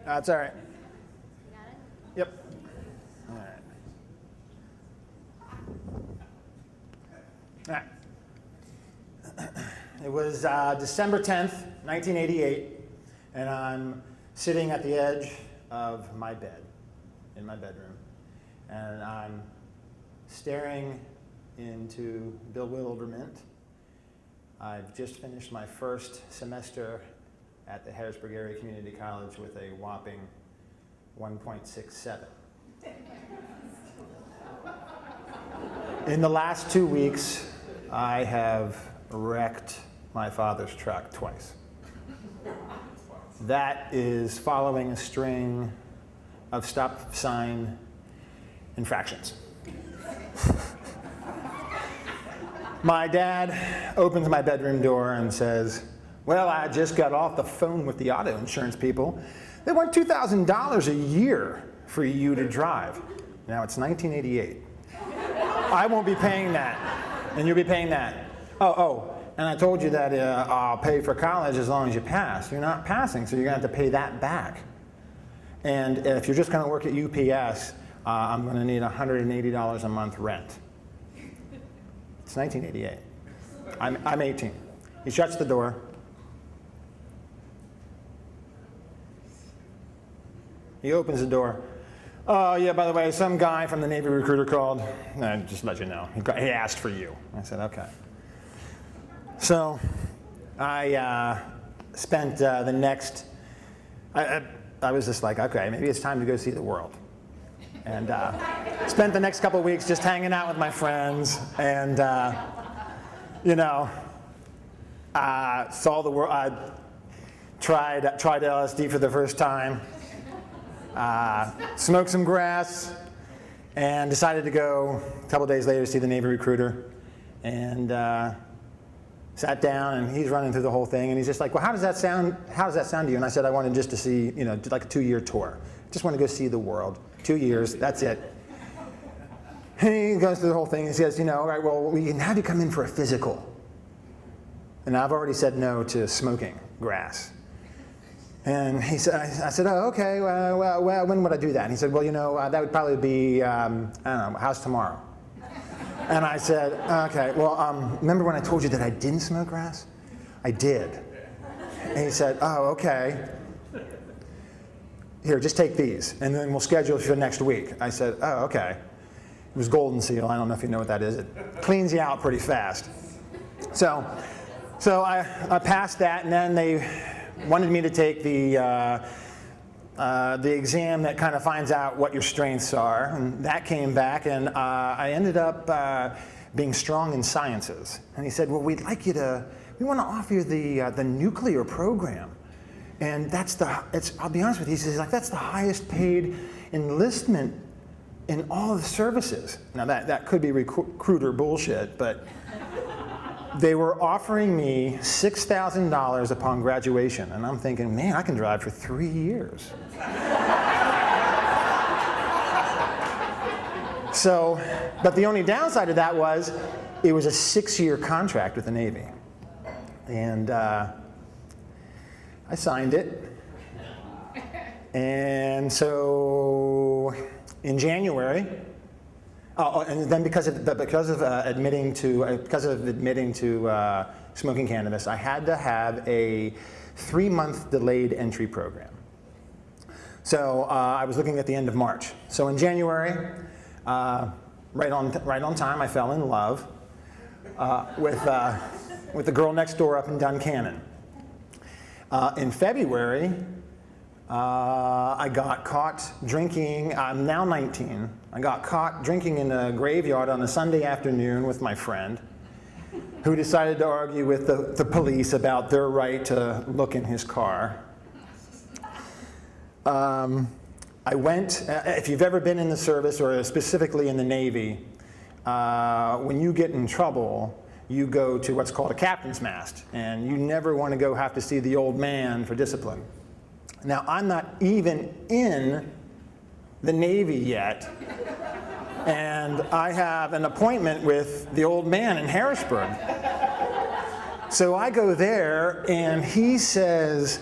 That's all right. Yep. All right. It was December 10th, 1988, and I'm sitting at the edge of my bed, in my bedroom, and I'm staring into bewilderment. I've just finished my first semester at the Harrisburg Area Community College with a whopping 1.67. In the last 2 weeks, I have wrecked my father's truck twice. That is following a string of stop sign infractions. My dad opens my bedroom door and says, "Well, I just got off the phone with the auto insurance people. They want $2,000 a year for you to drive." Now it's 1988. I won't be paying that, and you'll be paying that. Oh, and I told you that I'll pay for college as long as you pass. You're not passing, so you're going to have to pay that back. And if you're just going to work at UPS, I'm going to need $180 a month rent. It's 1988. I'm 18. He shuts the door. He opens the door. "Oh, yeah, by the way, some guy from the Navy recruiter called. Just to let you know. He asked for you." I said, "Okay." So I spent the next, I was just like, okay, maybe it's time to go see the world. And spent the next couple of weeks just hanging out with my friends and, saw the world. I tried LSD for the first time. Smoked some grass, and decided to go a couple days later to see the Navy recruiter, and sat down, and he's running through the whole thing, and he's just like, "Well, how does that sound to you?" And I said, "I wanted just to see, like a 2-year tour. Just want to go see the world. 2 years, that's it." And he goes through the whole thing, and he says, "All right, well, we can have you come in for a physical." And I've already said no to smoking grass. And I said, "Oh, okay, well, when would I do that?" And he said, "Well, that would probably be, I don't know, how's tomorrow?" And I said, "Okay, well, remember when I told you that I didn't smoke grass? I did." And he said, "Oh, okay. Here, just take these, and then we'll schedule it for next week." I said, "Oh, okay." It was Golden Seal. I don't know if you know what that is. It cleans you out pretty fast. So I passed that, and then they wanted me to take the exam that kind of finds out what your strengths are, and that came back, and I ended up being strong in sciences. And he said, "Well, we want to offer you the nuclear program, and I'll be honest with you," he says, "that's the highest paid enlistment in all of the services." Now that could be recruiter bullshit, but they were offering me $6,000 upon graduation, and I'm thinking, man, I can drive for 3 years. So, but the only downside of that was it was a 6-year contract with the Navy. And I signed it. And so in January, and then because of admitting to smoking cannabis, I had to have a 3-month delayed entry program. So I was looking at the end of March. So in January, right on time, I fell in love with the girl next door up in Duncannon. In February, I got caught drinking. I'm now 19. I got caught drinking in a graveyard on a Sunday afternoon with my friend, who decided to argue with the police about their right to look in his car. I went, if you've ever been in the service, or specifically in the Navy, when you get in trouble, you go to what's called a captain's mast, and you never want to have to see the old man for discipline. Now, I'm not even in the Navy yet, and I have an appointment with the old man in Harrisburg. So I go there, and he says,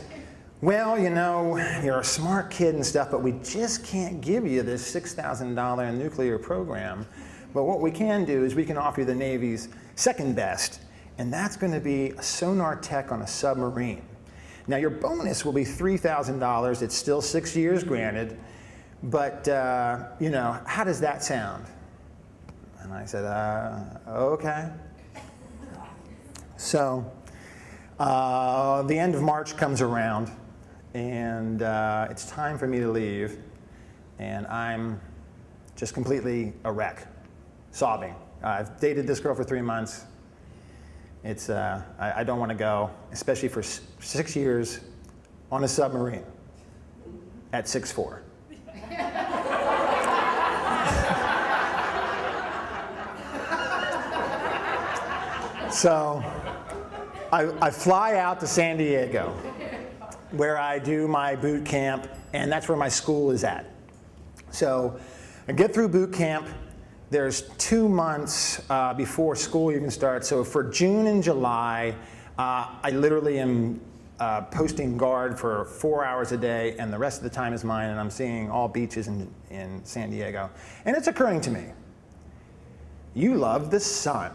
well, you know, you're a smart kid and stuff, but we just can't give you this $6,000 nuclear program. But what we can do is we can offer you the Navy's second best, and that's going to be a sonar tech on a submarine. Now, your bonus will be $3,000. It's still 6 years granted, but, you know, how does that sound? And I said, okay. So the end of March comes around, and it's time for me to leave, and I'm just completely a wreck, sobbing. I've dated this girl for 3 months. It's, I don't want to go, especially for 6 years on a submarine at 6'4". So I fly out to San Diego, where I do my boot camp, and that's where my school is at. So I get through boot camp. There's 2 months before school even starts. So for June and July, I literally am posting guard for 4 hours a day, and the rest of the time is mine, and I'm seeing all beaches in San Diego. And it's occurring to me, you love the sun.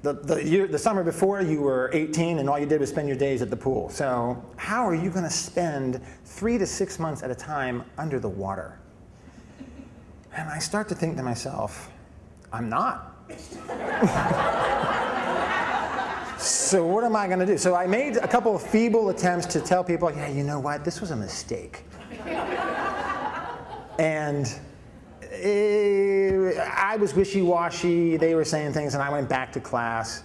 The summer before, you were 18 and all you did was spend your days at the pool. So how are you going to spend 3 to 6 months at a time under the water? And I start to think to myself, I'm not. So what am I going to do? So I made a couple of feeble attempts to tell people, yeah, you know what, this was a mistake. And I was wishy-washy, they were saying things, and I went back to class.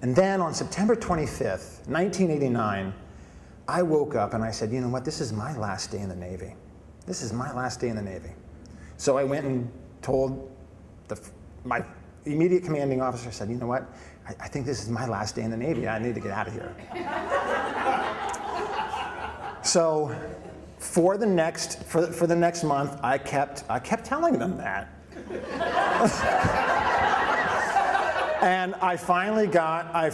And then on September 25th, 1989, I woke up and I said, you know what, this is my last day in the Navy. This is my last day in the Navy. So I went and told my immediate commanding officer, said, you know what, I think this is my last day in the Navy. I need to get out of here. So for the next month, I kept telling them that. And I finally got a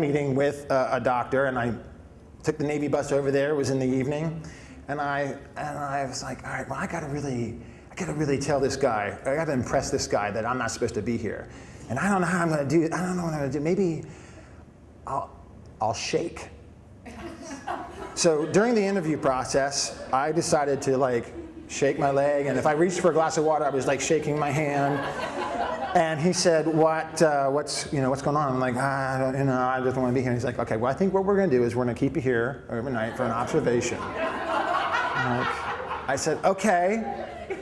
meeting with a doctor, and I took the Navy bus over there. It was in the evening, and I was like, all right, well, I gotta really tell this guy, I gotta impress this guy that I'm not supposed to be here, and I don't know how I'm gonna do it. I don't know what I'm gonna do. Maybe I'll shake. So during the interview process, I decided to shake my leg, and if I reached for a glass of water, I was shaking my hand. And he said, what's going on? I'm like, I just want to be here. And he's like, okay, well, I think what we're going to do is we're going to keep you here overnight for an observation. I said, okay.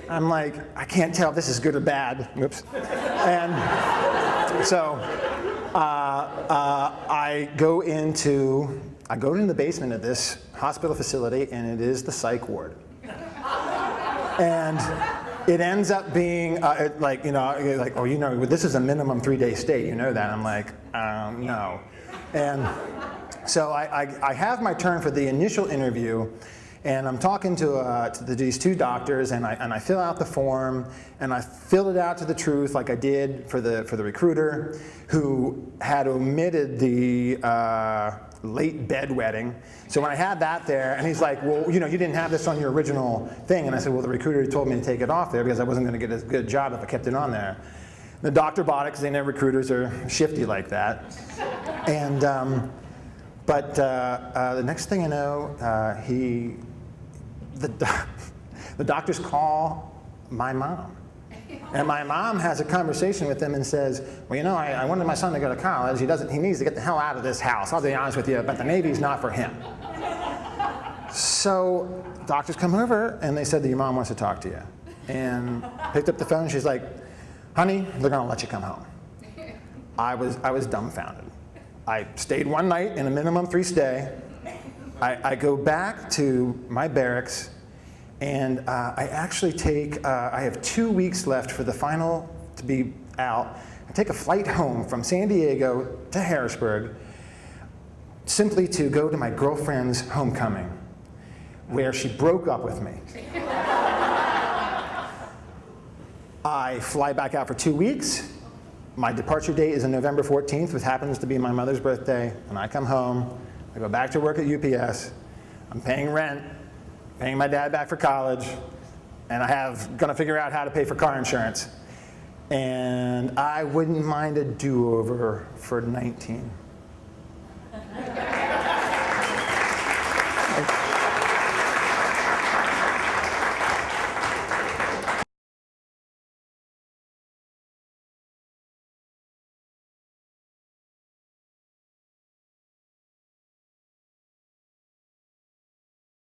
I'm like, I can't tell if this is good or bad. Whoops. And so I go into the basement of this hospital facility, and it is the psych ward. And it ends up being this is a minimum 3-day stay. You know that. I'm like, no. And so I have my turn for the initial interview, and I'm talking to these two doctors, and I fill out the form, and I fill it out to the truth, like I did for the recruiter, who had omitted the late bedwetting. So when I had that there, and he's like, well, you didn't have this on your original thing. And I said, well, the recruiter told me to take it off there because I wasn't going to get as good a job if I kept it on there. The doctor bought it because they know recruiters are shifty like that. And, but the next thing I know, the doctors call my mom. And my mom has a conversation with him and says, well, I wanted my son to go to college. He needs to get the hell out of this house. I'll be honest with you, but the Navy's not for him. So doctors come over, and they said that your mom wants to talk to you. And picked up the phone, she's like, honey, they're going to let you come home. I was dumbfounded. I stayed one night in a minimum 3 stay. I go back to my barracks, and I actually I have 2 weeks left for the final to be out. I take a flight home from San Diego to Harrisburg simply to go to my girlfriend's homecoming, where she broke up with me. I fly back out for 2 weeks, my departure date is on November 14th, which happens to be my mother's birthday, and I come home, I go back to work at UPS, I'm paying rent, paying my dad back for college, and gonna figure out how to pay for car insurance. And I wouldn't mind a do-over for 19.